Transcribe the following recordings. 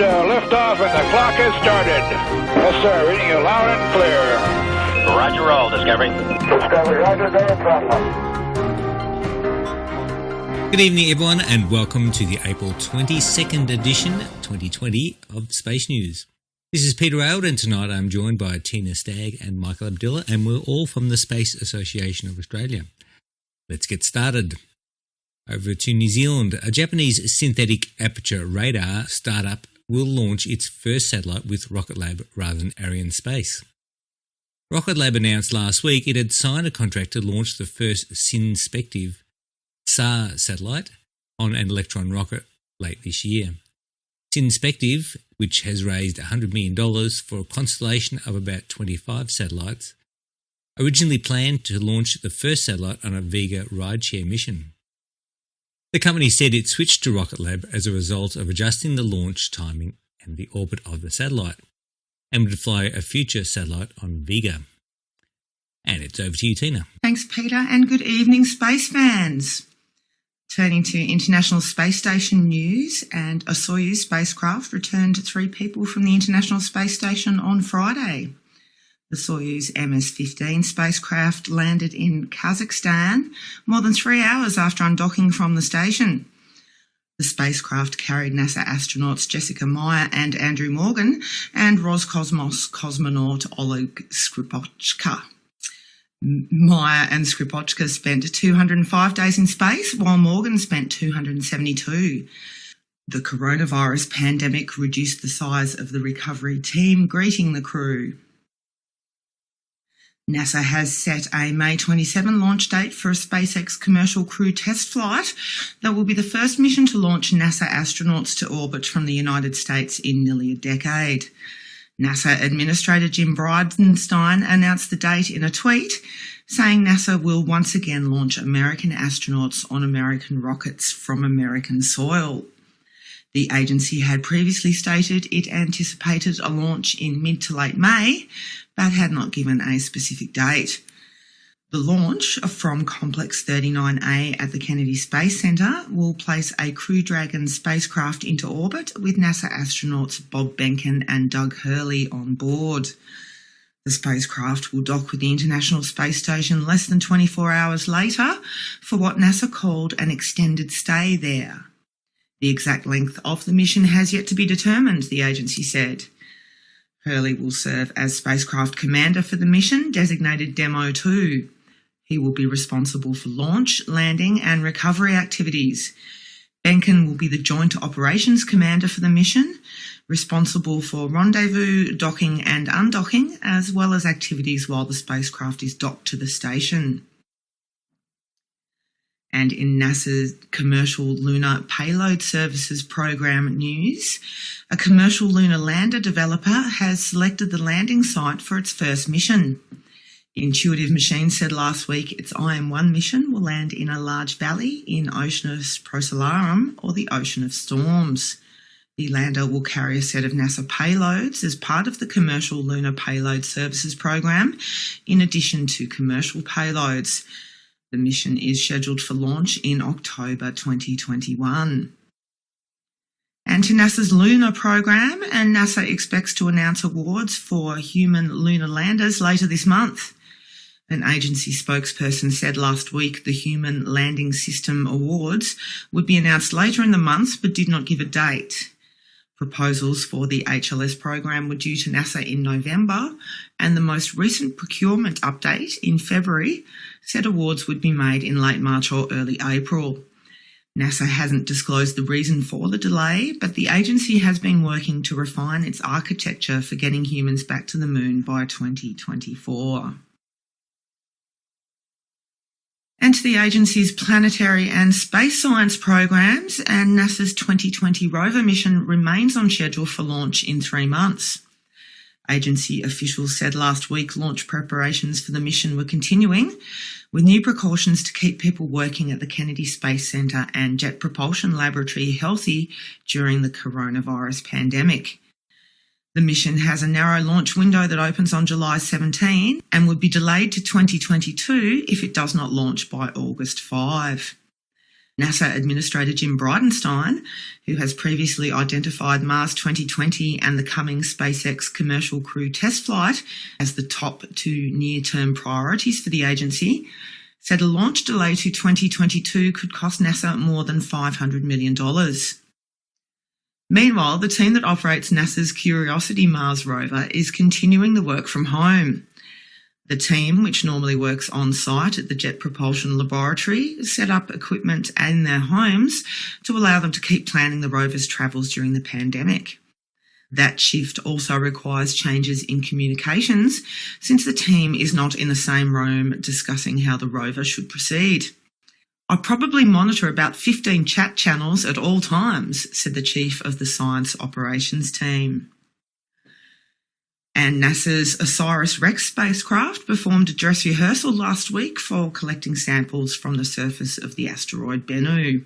liftoff and the clock has started. Yes, sir. Reading you loud and clear. Roger, roll, Discovery. Discovery, roger, go ahead, Good evening, everyone, and welcome to the April 22nd edition, 2020, of Space News. This is Peter Auld, and tonight I'm joined by Tina Stagg and Michael Abdullah, and we're all from the Space Association of Australia. Let's get started. Over to New Zealand, a Japanese synthetic aperture radar startup will launch its first satellite with Rocket Lab rather than Arianespace. Rocket Lab announced last week it had signed a contract to launch the first Synspective SAA satellite on an Electron rocket late this year. Synspective, which has raised $100 million for a constellation of about 25 satellites, originally planned to launch the first satellite on a Vega rideshare mission. The company said it switched to Rocket Lab as a result of adjusting the launch timing and the orbit of the satellite, and would fly a future satellite on Vega. And it's over to you, Tina. Thanks, Peter, and good evening, space fans. Turning to International Space Station news, and a Soyuz spacecraft returned 3 people from the International Space Station on Friday. The Soyuz MS-15 spacecraft landed in Kazakhstan more than 3 hours after undocking from the station. The spacecraft carried NASA astronauts Jessica Meyer and Andrew Morgan and Roscosmos cosmonaut Oleg Skripochka. Meyer and Skripochka spent 205 days in space, while Morgan spent 272. The coronavirus pandemic reduced the size of the recovery team greeting the crew. NASA has set a May 27 launch date for a SpaceX commercial crew test flight that will be the first mission to launch NASA astronauts to orbit from the United States in nearly a decade. NASA Administrator Jim Bridenstine announced the date in a tweet, saying NASA will once again launch American astronauts on American rockets from American soil. The agency had previously stated it anticipated a launch in mid to late May, but had not given a specific date. The launch from Complex 39A at the Kennedy Space Center will place a Crew Dragon spacecraft into orbit with NASA astronauts Bob Behnken and Doug Hurley on board. The spacecraft will dock with the International Space Station less than 24 hours later for what NASA called an extended stay there. The exact length of the mission has yet to be determined, the agency said. Hurley will serve as spacecraft commander for the mission, designated Demo 2. He will be responsible for launch, landing and recovery activities. Behnken will be the Joint Operations Commander for the mission, responsible for rendezvous, docking and undocking, as well as activities while the spacecraft is docked to the station. And in NASA's Commercial Lunar Payload Services Program news, a commercial lunar lander developer has selected the landing site for its first mission. Intuitive Machines said last week its IM-1 mission will land in a large valley in Oceanus Procellarum, or the Ocean of Storms. The lander will carry a set of NASA payloads as part of the Commercial Lunar Payload Services Program, in addition to commercial payloads. The mission is scheduled for launch in October 2021. And to NASA's lunar program, and NASA expects to announce awards for human lunar landers later this month. An agency spokesperson said last week the Human Landing System Awards would be announced later in the month, but did not give a date. Proposals for the HLS program were due to NASA in November, and the most recent procurement update in February said awards would be made in late March or early April. NASA hasn't disclosed the reason for the delay, but the agency has been working to refine its architecture for getting humans back to the moon by 2024. And to the agency's planetary and space science programs, and NASA's 2020 rover mission remains on schedule for launch in 3 months. Agency officials said last week launch preparations for the mission were continuing, with new precautions to keep people working at the Kennedy Space Center and Jet Propulsion Laboratory healthy during the coronavirus pandemic. The mission has a narrow launch window that opens on July 17 and would be delayed to 2022 if it does not launch by August 5. NASA Administrator Jim Bridenstine, who has previously identified Mars 2020 and the coming SpaceX Commercial Crew test flight as the top two near-term priorities for the agency, said a launch delay to 2022 could cost NASA more than $500 million. Meanwhile, the team that operates NASA's Curiosity Mars rover is continuing the work from home. The team, which normally works on site at the Jet Propulsion Laboratory, set up equipment in their homes to allow them to keep planning the rover's travels during the pandemic. That shift also requires changes in communications, since the team is not in the same room discussing how the rover should proceed. I probably monitor about 15 chat channels at all times, said the chief of the science operations team. And NASA's OSIRIS-REx spacecraft performed a dress rehearsal last week for collecting samples from the surface of the asteroid Bennu.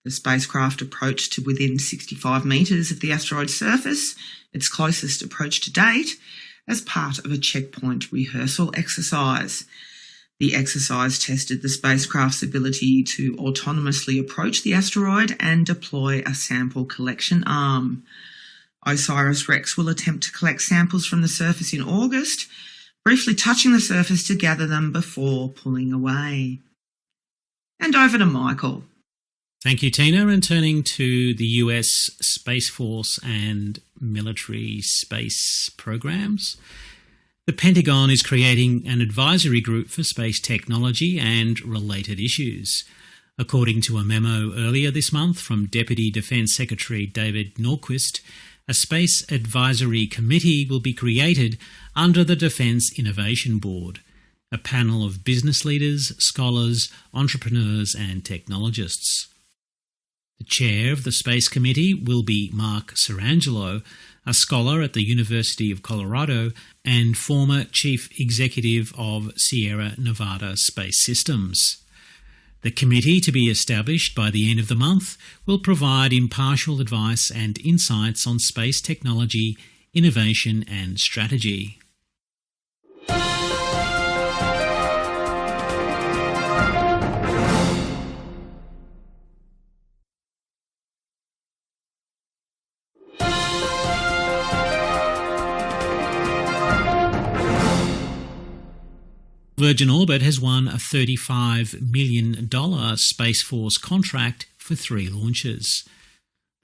The spacecraft approached to within 65 metres of the asteroid's surface, its closest approach to date, as part of a checkpoint rehearsal exercise. The exercise tested the spacecraft's ability to autonomously approach the asteroid and deploy a sample collection arm. OSIRIS-REx will attempt to collect samples from the surface in August, briefly touching the surface to gather them before pulling away. And over to Michael. Thank you, Tina. And turning to the US Space Force and military space programs, the Pentagon is creating an advisory group for space technology and related issues. According to a memo earlier this month from Deputy Defence Secretary David Norquist, a Space Advisory Committee will be created under the Defence Innovation Board, a panel of business leaders, scholars, entrepreneurs and technologists. The chair of the Space Committee will be Mark Sarangelo, a scholar at the University of Colorado and former chief executive of Sierra Nevada Space Systems. The committee, to be established by the end of the month, will provide impartial advice and insights on space technology, innovation and strategy. Virgin Orbit has won a $35 million Space Force contract for 3 launches.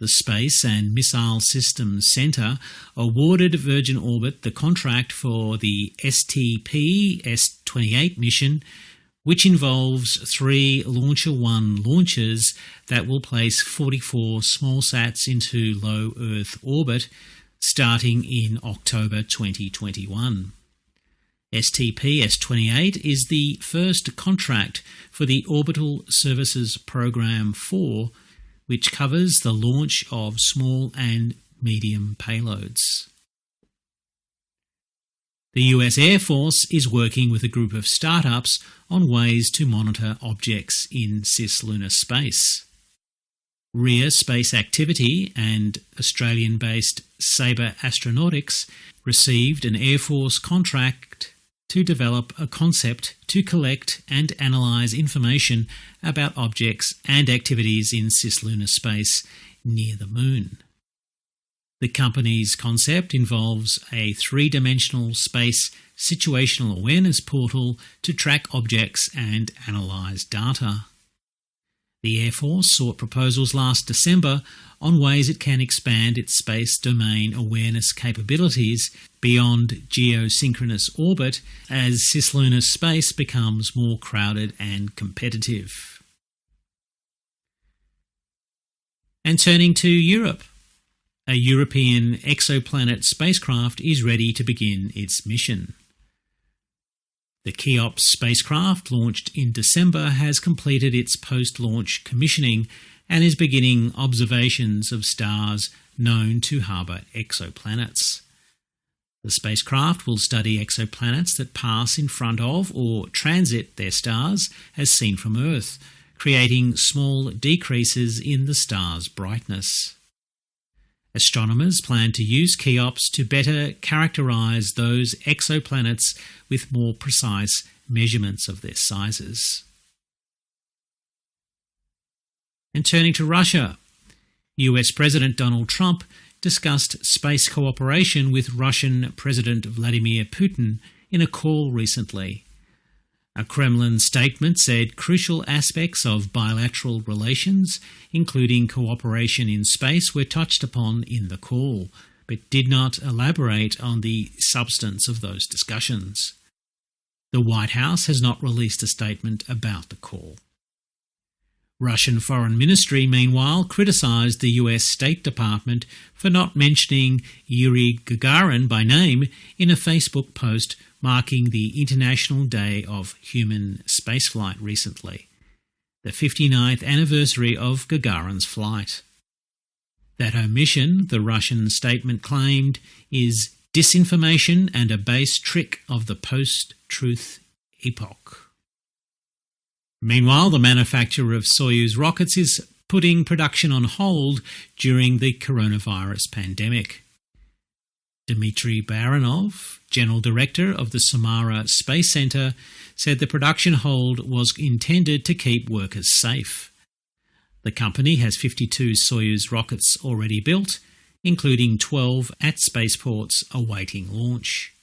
The Space and Missile Systems Centre awarded Virgin Orbit the contract for the STP-S28 mission, which involves 3 Launcher 1 launches that will place 44 smallsats into low Earth orbit starting in October 2021. STP-S28 is the first contract for the Orbital Services Program 4, which covers the launch of small and medium payloads. The US Air Force is working with a group of startups on ways to monitor objects in cislunar space. Rear Space Activity and Australian-based Sabre Astronautics received an Air Force contract to develop a concept to collect and analyse information about objects and activities in cislunar space near the Moon. The company's concept involves a 3-dimensional space situational awareness portal to track objects and analyse data. The Air Force sought proposals last December on ways it can expand its space domain awareness capabilities beyond geosynchronous orbit as cislunar space becomes more crowded and competitive. And turning to Europe, a European exoplanet spacecraft is ready to begin its mission. The Cheops spacecraft, launched in December, has completed its post-launch commissioning and is beginning observations of stars known to harbour exoplanets. The spacecraft will study exoplanets that pass in front of or transit their stars as seen from Earth, creating small decreases in the star's brightness. Astronomers plan to use Cheops to better characterise those exoplanets with more precise measurements of their sizes. And turning to Russia, US President Donald Trump discussed space cooperation with Russian President Vladimir Putin in a call recently. A Kremlin statement said crucial aspects of bilateral relations, including cooperation in space, were touched upon in the call, but did not elaborate on the substance of those discussions. The White House has not released a statement about the call. Russian Foreign Ministry, meanwhile, criticised the US State Department for not mentioning Yuri Gagarin by name in a Facebook post marking the International Day of Human Spaceflight recently, the 59th anniversary of Gagarin's flight. That omission, the Russian statement claimed, is disinformation and a base trick of the post-truth epoch. Meanwhile, the manufacturer of Soyuz rockets is putting production on hold during the coronavirus pandemic. Dmitry Baranov, General Director of the Samara Space Center, said the production hold was intended to keep workers safe. The company has 52 Soyuz rockets already built, including 12 at spaceports awaiting launch.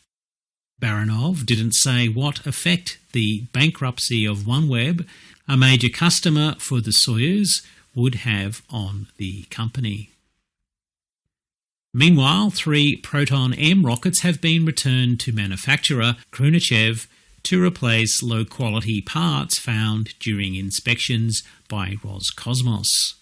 Baranov didn't say what effect the bankruptcy of OneWeb, a major customer for the Soyuz, would have on the company. Meanwhile, 3 Proton-M rockets have been returned to manufacturer Khrunichev to replace low-quality parts found during inspections by Roscosmos.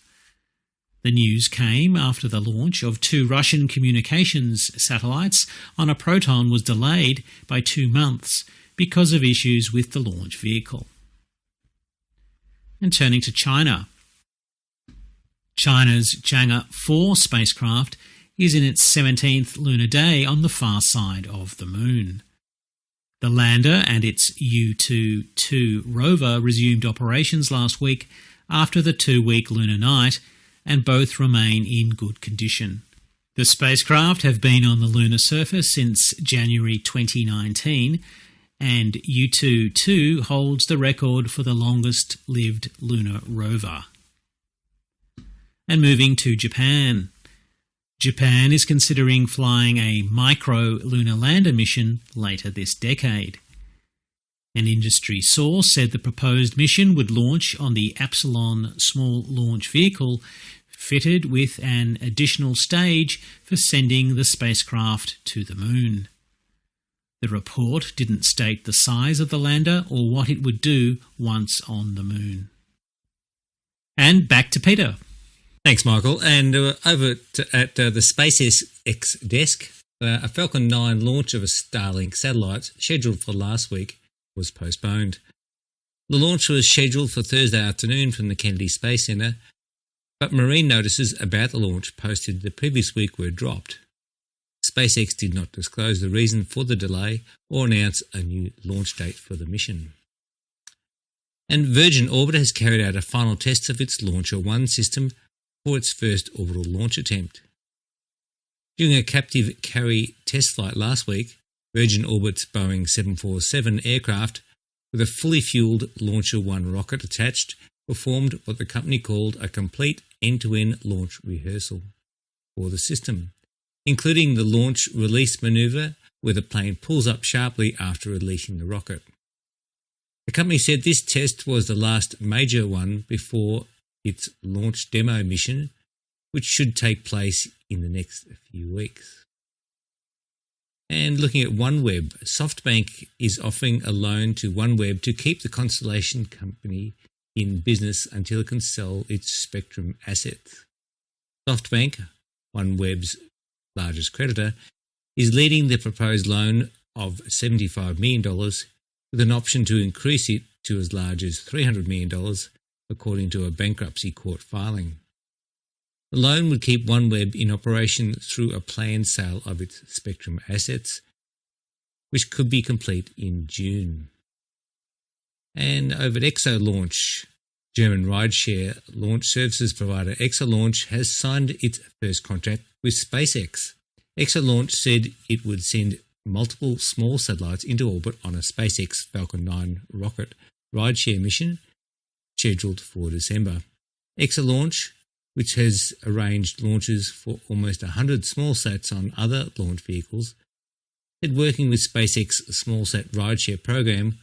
The news came after the launch of 2 Russian communications satellites on a Proton was delayed by 2 months because of issues with the launch vehicle. And turning to China. China's Chang'e 4 spacecraft is in its 17th lunar day on the far side of the Moon. The lander and its Yutu-2 rover resumed operations last week after the 2-week lunar night, and both remain in good condition. The spacecraft have been on the lunar surface since January 2019, and Yutu-2 holds the record for the longest-lived lunar rover. And moving to Japan. Japan is considering flying a micro-lunar lander mission later this decade. An industry source said the proposed mission would launch on the Epsilon small launch vehicle, fitted with an additional stage for sending the spacecraft to the Moon. The report didn't state the size of the lander or what it would do once on the Moon. And back to Peter. Thanks, Michael. And over at the SpaceX desk, a Falcon 9 launch of a Starlink satellite scheduled for last week was postponed. The launch was scheduled for Thursday afternoon from the Kennedy Space Center, but marine notices about the launch posted the previous week were dropped. SpaceX did not disclose the reason for the delay or announce a new launch date for the mission. And Virgin Orbit has carried out a final test of its Launcher 1 system for its first orbital launch attempt. During a captive carry test flight last week, Virgin Orbit's Boeing 747 aircraft with a fully fueled Launcher 1 rocket attached performed what the company called a complete end-to-end launch rehearsal for the system, including the launch release manoeuvre where the plane pulls up sharply after releasing the rocket. The company said this test was the last major one before its launch demo mission, which should take place in the next few weeks. And looking at OneWeb, SoftBank is offering a loan to OneWeb to keep the Constellation company in business until it can sell its spectrum assets. SoftBank, OneWeb's largest creditor, is leading the proposed loan of $75 million with an option to increase it to as large as $300 million, according to a bankruptcy court filing. The loan would keep OneWeb in operation through a planned sale of its spectrum assets, which could be complete in June. And over at Exolaunch, German rideshare launch services provider Exolaunch has signed its first contract with SpaceX. Exolaunch said it would send multiple small satellites into orbit on a SpaceX Falcon 9 rocket rideshare mission scheduled for December. Exalaunch, which has arranged launches for almost 100 smallsats on other launch vehicles, said working with SpaceX's smallsat rideshare program